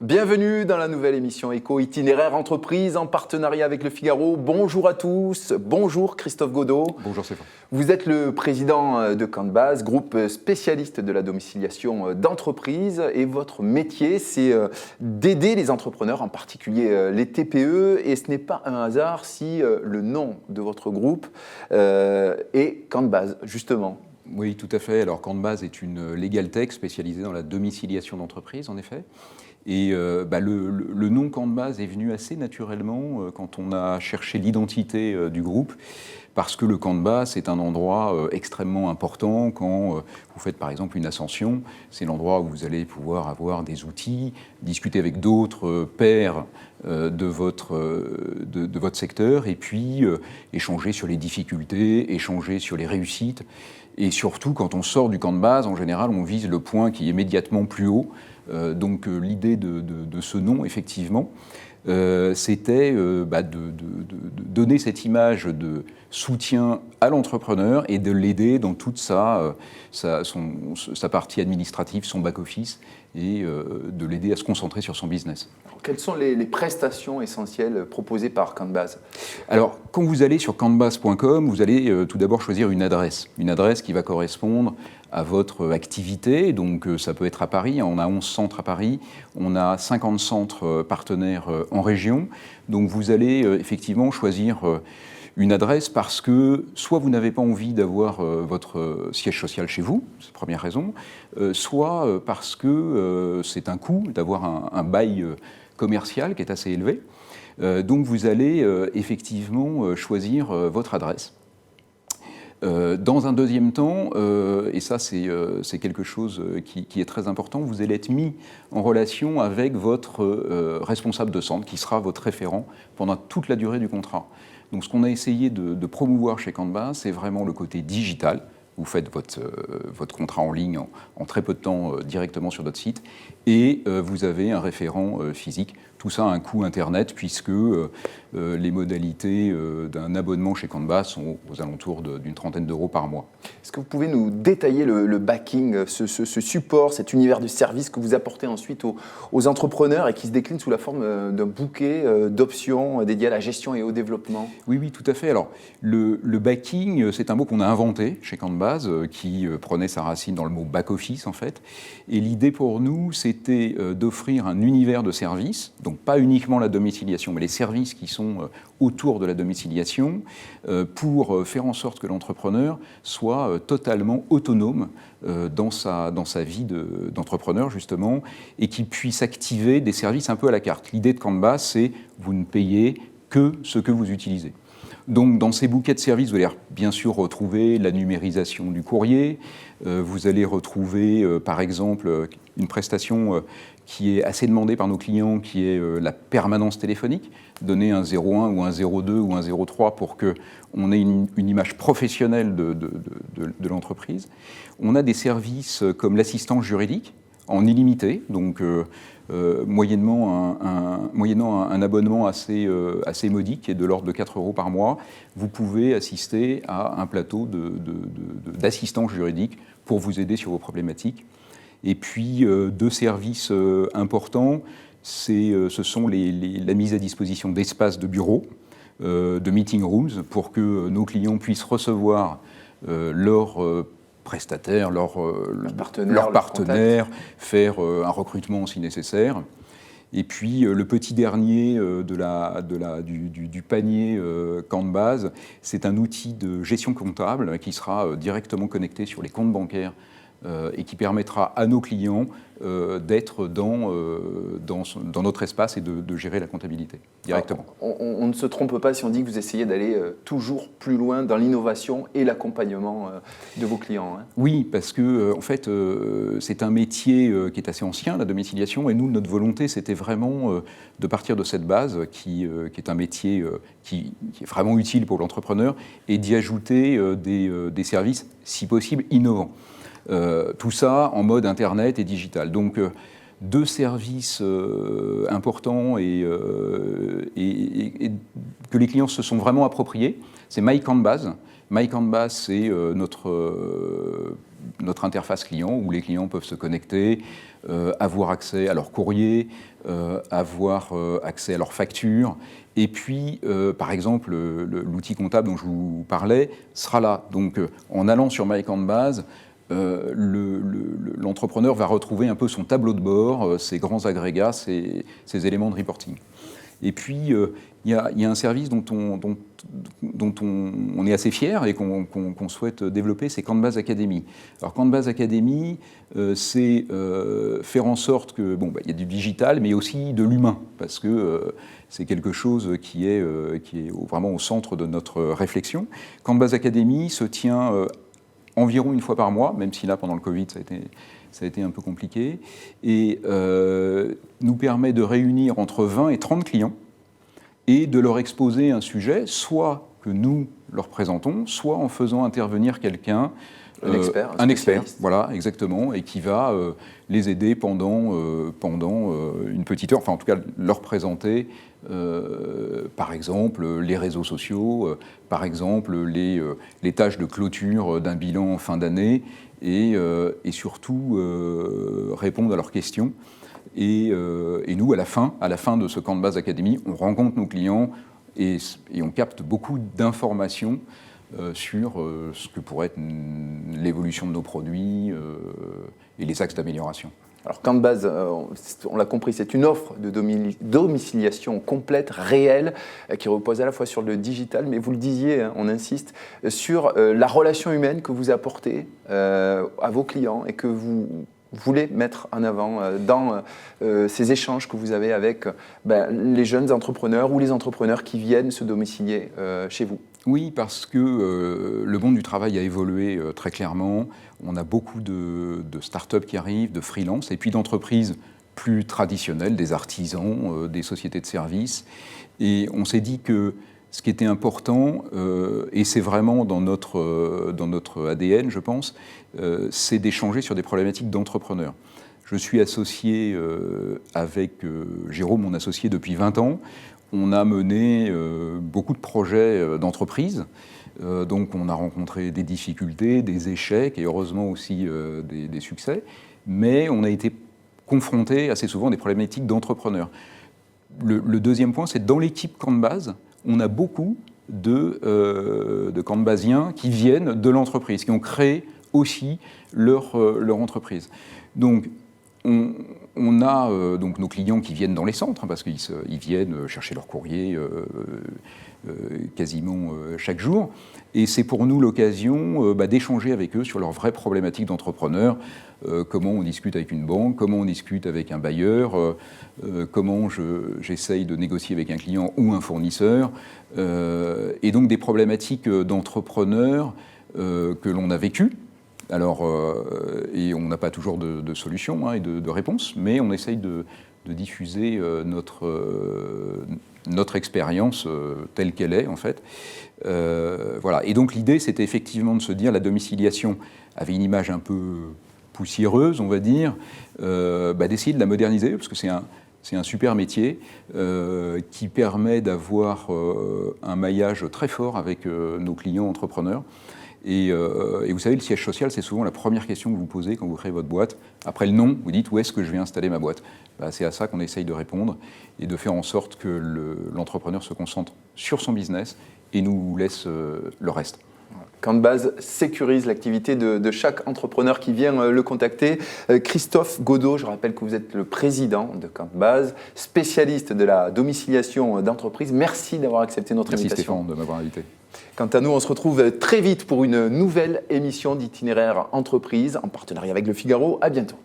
Bienvenue dans la nouvelle émission Éco Itinéraire Entreprise en partenariat avec Le Figaro. Bonjour à tous, bonjour Christophe Godot. Bonjour Stéphane. Vous êtes le président de Canbase, groupe spécialiste de la domiciliation d'entreprises et votre métier c'est d'aider les entrepreneurs, en particulier les TPE, et ce n'est pas un hasard si le nom de votre groupe est Canbase, justement. Oui, tout à fait. Alors Canbase est une legal tech spécialisée dans la domiciliation d'entreprises, en effet. Et le nom Canbase est venu assez naturellement quand on a cherché l'identité du groupe, parce que le Canbase est un endroit extrêmement important quand vous faites par exemple une ascension. C'est l'endroit où vous allez pouvoir avoir des outils, discuter avec d'autres pairs de votre secteur, et puis échanger sur les difficultés, échanger sur les réussites. Et surtout, quand on sort du Canbase, en général, on vise le point qui est immédiatement plus haut. Donc l'idée de ce nom, effectivement, c'était de donner cette image de soutien à l'entrepreneur et de l'aider dans toute sa partie administrative, son back-office, et de l'aider à se concentrer sur son business. Alors, quelles sont les prestations essentielles proposées par Canbase ? Alors, quand vous allez sur canbase.com, vous allez tout d'abord choisir une adresse qui va correspondre à votre activité. Donc, ça peut être à Paris. On a 11 centres à Paris. On a 50 centres partenaires en région. Donc, vous allez effectivement choisir une adresse parce que soit vous n'avez pas envie d'avoir votre siège social chez vous, c'est la première raison, soit parce que c'est un coût d'avoir un bail commercial qui est assez élevé. Donc vous allez effectivement choisir votre adresse. Dans un deuxième temps, et ça c'est quelque chose qui est très important, vous allez être mis en relation avec votre responsable de centre qui sera votre référent pendant toute la durée du contrat. Donc ce qu'on a essayé de promouvoir chez Canbase, c'est vraiment le côté digital. Vous faites votre contrat en ligne en très peu de temps directement sur notre site, et vous avez un référent physique. Tout ça a un coût Internet, puisque les modalités d'un abonnement chez Canbase sont aux alentours d'une trentaine d'euros par mois. Est-ce que vous pouvez nous détailler le backing, ce support, cet univers de services que vous apportez ensuite aux entrepreneurs et qui se décline sous la forme d'un bouquet d'options dédiées à la gestion et au développement ? Oui, tout à fait. Alors, le backing, c'est un mot qu'on a inventé chez Canbase, qui prenait sa racine dans le mot back-office, en fait. Et l'idée pour nous, c'était d'offrir un univers de services, donc pas uniquement la domiciliation, mais les services qui sont autour de la domiciliation, pour faire en sorte que l'entrepreneur soit totalement autonome dans sa vie d'entrepreneur, justement, et qu'il puisse activer des services un peu à la carte. L'idée de Canbase, c'est vous ne payez que ce que vous utilisez. Donc, dans ces bouquets de services, vous allez bien sûr retrouver la numérisation du courrier. Vous allez retrouver, par exemple, une prestation qui est assez demandée par nos clients, qui est la permanence téléphonique. Donner un 01 ou un 02 ou un 03 pour qu'on ait une image professionnelle de l'entreprise. On a des services comme l'assistance juridique en illimité, donc moyennant un abonnement assez modique, qui est de l'ordre de 4 euros par mois, vous pouvez assister à un plateau d'assistance juridique pour vous aider sur vos problématiques. Et puis, deux services importants, ce sont la mise à disposition d'espaces de bureaux, de meeting rooms, pour que nos clients puissent recevoir leurs prestataires, leurs partenaires, faire un recrutement si nécessaire. Et puis le petit dernier du panier Canbase, c'est un outil de gestion comptable qui sera directement connecté sur les comptes bancaires et qui permettra à nos clients d'être dans notre espace et de gérer la comptabilité directement. Alors, on ne se trompe pas si on dit que vous essayez d'aller toujours plus loin dans l'innovation et l'accompagnement de vos clients. Hein. Oui, parce que en fait, c'est un métier qui est assez ancien, la domiciliation, et nous, notre volonté, c'était vraiment de partir de cette base qui est un métier qui est vraiment utile pour l'entrepreneur, et d'y ajouter des services, si possible, innovants. Tout ça en mode Internet et digital. Donc, deux services importants et que les clients se sont vraiment appropriés. C'est My Canbase. My Canbase, c'est notre notre interface client où les clients peuvent se connecter, avoir accès à leur courrier, avoir accès à leurs factures. Et puis, par exemple, l'outil comptable dont je vous parlais sera là. Donc, en allant sur MyCanbase, l'entrepreneur va retrouver un peu son tableau de bord, ses grands agrégats, ses éléments de reporting. Et puis, il y a un service dont on est assez fier et qu'on souhaite développer, c'est Canbase Academy. Alors, Canbase Academy, c'est faire en sorte que, il y a du digital, mais aussi de l'humain, parce que c'est quelque chose qui est vraiment au centre de notre réflexion. Canbase Academy se tient environ une fois par mois, même si là, pendant le Covid, ça a été un peu compliqué, et nous permet de réunir entre 20 et 30 clients et de leur exposer un sujet, soit que nous leur présentons, soit en faisant intervenir quelqu'un, un expert, voilà, exactement, et qui va les aider pendant une petite heure, enfin en tout cas leur présenter, par exemple, les réseaux sociaux, par exemple, les tâches de clôture d'un bilan en fin d'année, et surtout répondre à leurs questions. Et nous, à la fin de ce Canbase Academy, on rencontre nos clients et on capte beaucoup d'informations sur ce que pourrait être l'évolution de nos produits et les axes d'amélioration. Alors Canbase, on l'a compris, c'est une offre de domiciliation complète, réelle, qui repose à la fois sur le digital, mais vous le disiez, hein, on insiste, sur la relation humaine que vous apportez à vos clients et que vous voulez mettre en avant dans ces échanges que vous avez avec les jeunes entrepreneurs ou les entrepreneurs qui viennent se domicilier chez vous. Oui, parce que le monde du travail a évolué très clairement. On a beaucoup de start-up qui arrivent, de freelance, et puis d'entreprises plus traditionnelles, des artisans, des sociétés de services. Et on s'est dit que ce qui était important, et c'est vraiment dans notre ADN, je pense, c'est d'échanger sur des problématiques d'entrepreneurs. Je suis associé avec Jérôme, mon associé, depuis 20 ans. On a mené beaucoup de projets d'entreprise. Donc on a rencontré des difficultés, des échecs et heureusement aussi des succès. Mais on a été confronté assez souvent à des problématiques d'entrepreneurs. Le deuxième point, c'est dans l'équipe Canbase, on a beaucoup de Canbasiens qui viennent de l'entreprise, qui ont créé aussi leur entreprise. Donc, on a donc nos clients qui viennent dans les centres, hein, parce qu'ils viennent chercher leur courrier quasiment chaque jour. Et c'est pour nous l'occasion d'échanger avec eux sur leurs vraies problématiques d'entrepreneurs. Comment on discute avec une banque, comment on discute avec un bailleur, comment j'essaye de négocier avec un client ou un fournisseur. Et donc des problématiques d'entrepreneurs que l'on a vécues. Alors, et on n'a pas toujours de solution hein, et de réponse, mais on essaye de diffuser notre expérience telle qu'elle est, en fait. Voilà. Et donc, l'idée, c'était effectivement de se dire, la domiciliation avait une image un peu poussiéreuse, on va dire, d'essayer de la moderniser, parce que c'est un super métier qui permet d'avoir un maillage très fort avec nos clients entrepreneurs. Et vous savez, le siège social, c'est souvent la première question que vous posez quand vous créez votre boîte. Après le nom, vous dites où est-ce que je vais installer ma boîte. C'est à ça qu'on essaye de répondre et de faire en sorte que l'entrepreneur se concentre sur son business et nous laisse le reste. Canbase sécurise l'activité de chaque entrepreneur qui vient le contacter. Christophe Godot, je rappelle que vous êtes le président de Canbase, spécialiste de la domiciliation d'entreprise. Merci d'avoir accepté notre invitation. Merci Stéphane de m'avoir invité. Quant à nous, on se retrouve très vite pour une nouvelle émission d'Itinéraire Entreprise en partenariat avec Le Figaro. À bientôt.